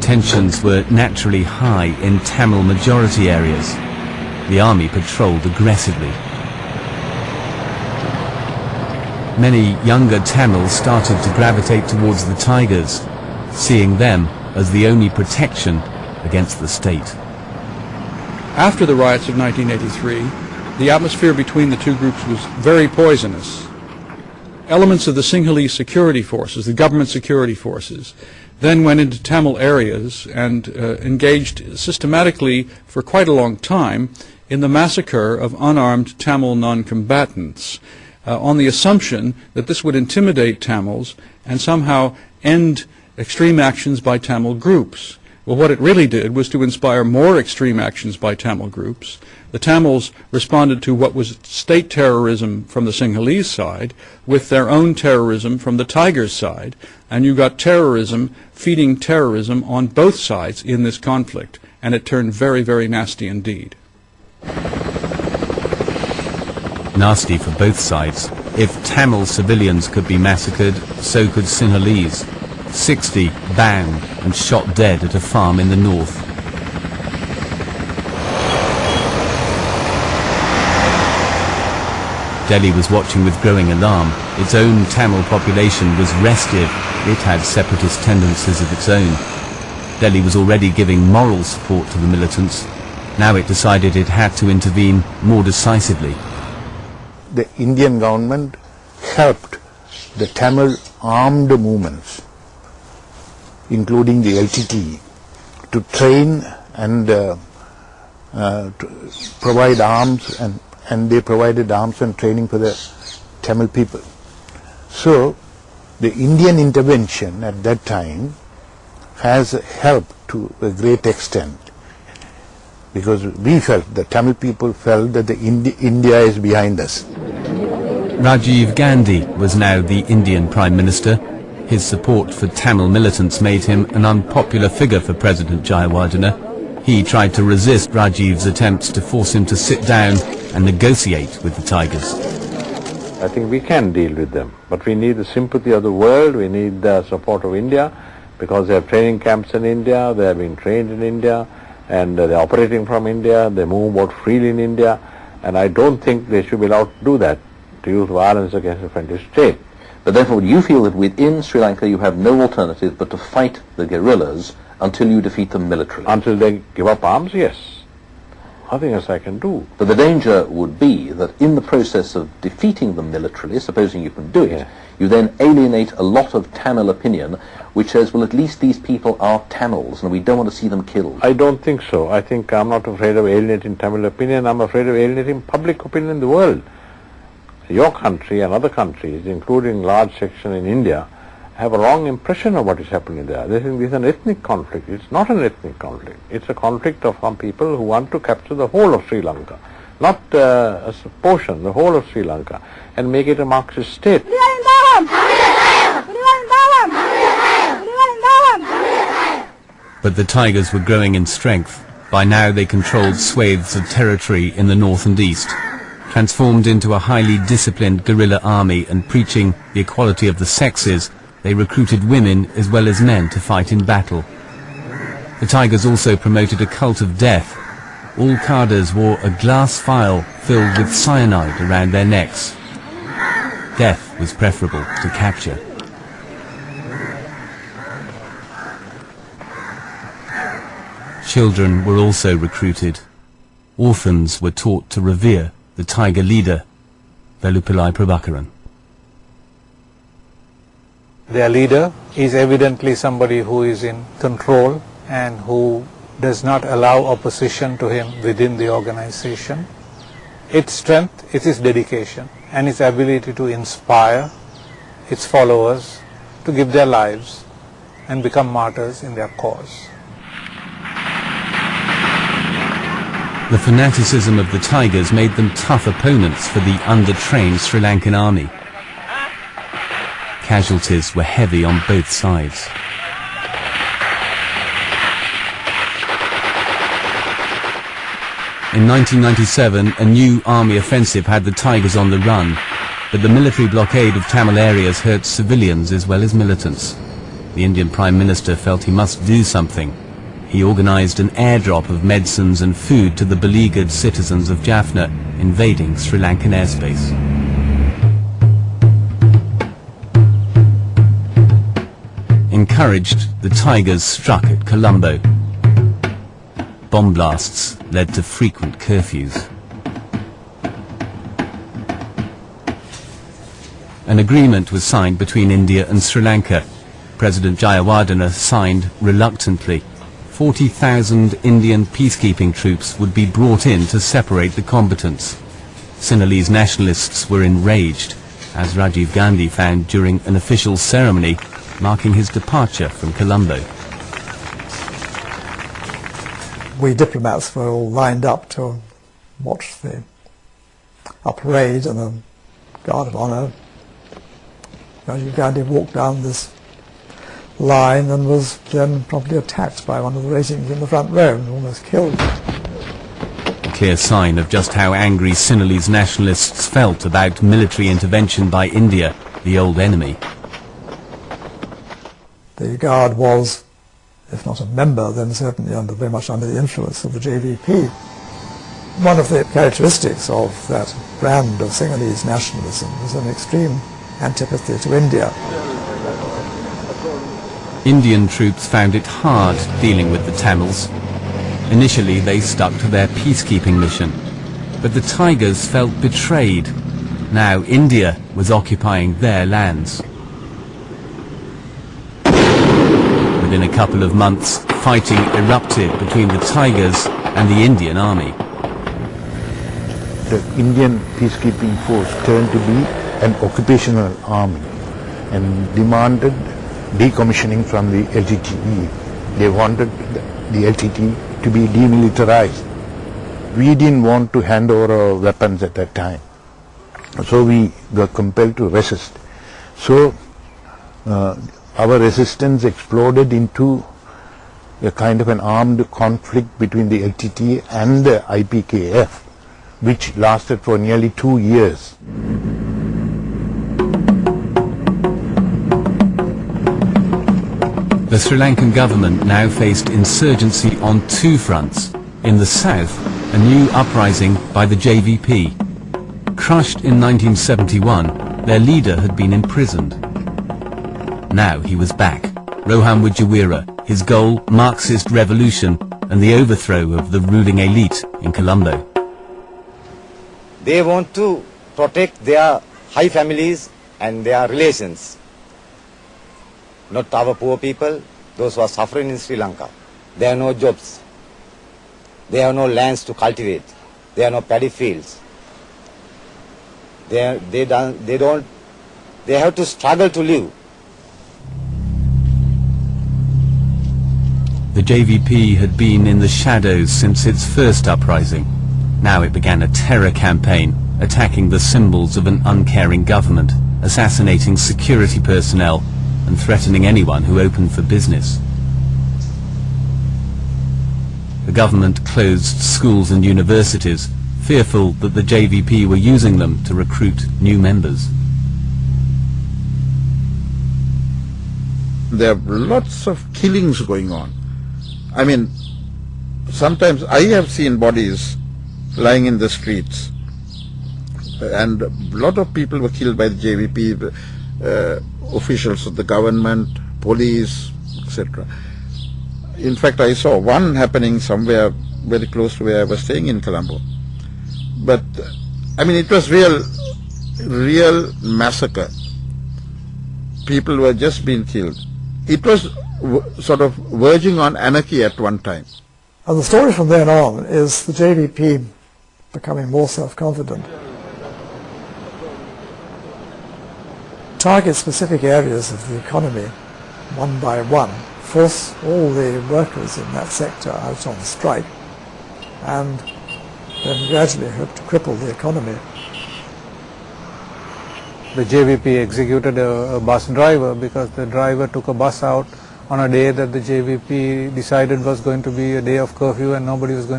Tensions were naturally high in Tamil majority areas. The army patrolled aggressively. Many younger Tamils started to gravitate towards the Tigers, seeing them as the only protection against the state. After the riots of 1983, the atmosphere between the two groups was very poisonous. Elements of the Sinhalese security forces, the government security forces, then went into Tamil areas and engaged systematically for quite a long time in the massacre of unarmed Tamil non-combatants on the assumption that this would intimidate Tamils and somehow end extreme actions by Tamil groups. Well, what it really did was to inspire more extreme actions by Tamil groups. The Tamils responded to what was state terrorism from the Sinhalese side with their own terrorism from the Tigers' side, and you got terrorism feeding terrorism on both sides in this conflict, and it turned very, very nasty indeed. Nasty for both sides. If Tamil civilians could be massacred, so could Sinhalese. 60 banned and shot dead at a farm in the north. Delhi was watching with growing alarm. Its own Tamil population was restive. It had separatist tendencies of its own. Delhi was already giving moral support to the militants. Now it decided it had to intervene more decisively. The Indian government helped the Tamil armed movements, including the LTT, to train and to provide arms, and they provided arms and training for the Tamil people. So the Indian intervention at that time has helped to a great extent, because we felt, the Tamil people felt, that the India is behind us. Rajiv Gandhi was now the Indian Prime Minister. His support for Tamil militants made him an unpopular figure for President Jayawardena. He tried to resist Rajiv's attempts to force him to sit down and negotiate with the Tigers. I think we can deal with them, but we need the sympathy of the world, we need the support of India, because they have training camps in India, they have been trained in India, and they're operating from India, they move about freely in India, and I don't think they should be allowed to do that, to use violence against a friendly state. But therefore you feel that within Sri Lanka you have no alternative but to fight the guerrillas until you defeat them militarily? Until they give up arms, yes. Nothing else I can do. But the danger would be that in the process of defeating them militarily, supposing you can do it, Yeah. you then alienate a lot of Tamil opinion which says, well, at least these people are Tamils and we don't want to see them killed. I don't think so. I think I'm not afraid of alienating Tamil opinion, I'm afraid of alienating public opinion in the world. Your country and other countries, including large section in India, have a wrong impression of what is happening there. They think this is an ethnic conflict. It's not an ethnic conflict. It's a conflict of some people who want to capture the whole of Sri Lanka, not a portion, the whole of Sri Lanka, and make it a Marxist state. But the Tigers were growing in strength. By now they controlled swathes of territory in the north and east. Transformed into a highly disciplined guerrilla army and preaching the equality of the sexes, they recruited women as well as men to fight in battle. The Tigers also promoted a cult of death. All cadres wore a glass vial filled with cyanide around their necks. Death was preferable to capture. Children were also recruited. Orphans were taught to revere the Tiger leader, Velupillai Prabhakaran. Their leader is evidently somebody who is in control and who does not allow opposition to him within the organization. Its strength is its dedication and its ability to inspire its followers to give their lives and become martyrs in their cause. The fanaticism of the Tigers made them tough opponents for the undertrained Sri Lankan army. Casualties were heavy on both sides. In 1997, a new army offensive had the Tigers on the run, but the military blockade of Tamil areas hurt civilians as well as militants. the Indian Prime Minister felt he must do something. He organized an airdrop of medicines and food to the beleaguered citizens of Jaffna invading Sri Lankan airspace. Encouraged, the Tigers struck at Colombo. Bomb blasts led to frequent curfews. An agreement was signed between India and Sri Lanka. President Jayawardena signed reluctantly. 40,000 Indian peacekeeping troops would be brought in to separate the combatants. Sinhalese nationalists were enraged, as Rajiv Gandhi found during an official ceremony marking his departure from Colombo. We diplomats were all lined up to watch the parade, and the guard of honour, Rajiv Gandhi, walked down this line and was then promptly attacked by one of the ratings in the front row and almost killed. A clear sign of just how angry Sinhalese nationalists felt about military intervention by India, the old enemy. The Guard was, if not a member, then certainly very much under the influence of the JVP. One of the characteristics of that brand of Sinhalese nationalism was an extreme antipathy to India. Indian troops found it hard dealing with the Tamils. Initially they stuck to their peacekeeping mission, but the Tigers felt betrayed. Now India was occupying their lands. Within a couple of months, fighting erupted between the Tigers and the Indian army. The Indian peacekeeping force turned to be an occupational army and demanded decommissioning from the LTTE. They wanted the LTTE to be demilitarized. We didn't want to hand over our weapons at that time, so we were compelled to resist. So our resistance exploded into a kind of an armed conflict between the LTTE and the IPKF, which lasted for nearly 2 years. The Sri Lankan government now faced insurgency on two fronts. In the south, a new uprising by the JVP. Crushed in 1971, their leader had been imprisoned. Now he was back. Rohan Wijawira, his goal, Marxist revolution and the overthrow of the ruling elite in Colombo. They want to protect their high families and their relations. Not our poor people, those who are suffering in Sri Lanka. There are no jobs. There are no lands to cultivate. There are no paddy fields. They have to struggle to live. The JVP had been in the shadows since its first uprising. Now it began a terror campaign, attacking the symbols of an uncaring government, assassinating security personnel, and threatening anyone who opened for business. The government closed schools and universities, fearful that the JVP were using them to recruit new members. There are lots of killings going on. I mean, sometimes I have seen bodies lying in the streets, and a lot of people were killed by the JVP, officials of the government, police, etc. In fact, I saw one happening somewhere very close to where I was staying in Colombo. But, I mean, it was real massacre. People were just being killed. It was sort of verging on anarchy at one time. And the story from then on is the JVP becoming more self-confident. Target specific areas of the economy, one by one, force all the workers in that sector out on strike, and then gradually hope to cripple the economy. The JVP executed a bus driver because the driver took a bus out on a day that the JVP decided was going to be a day of curfew and nobody was going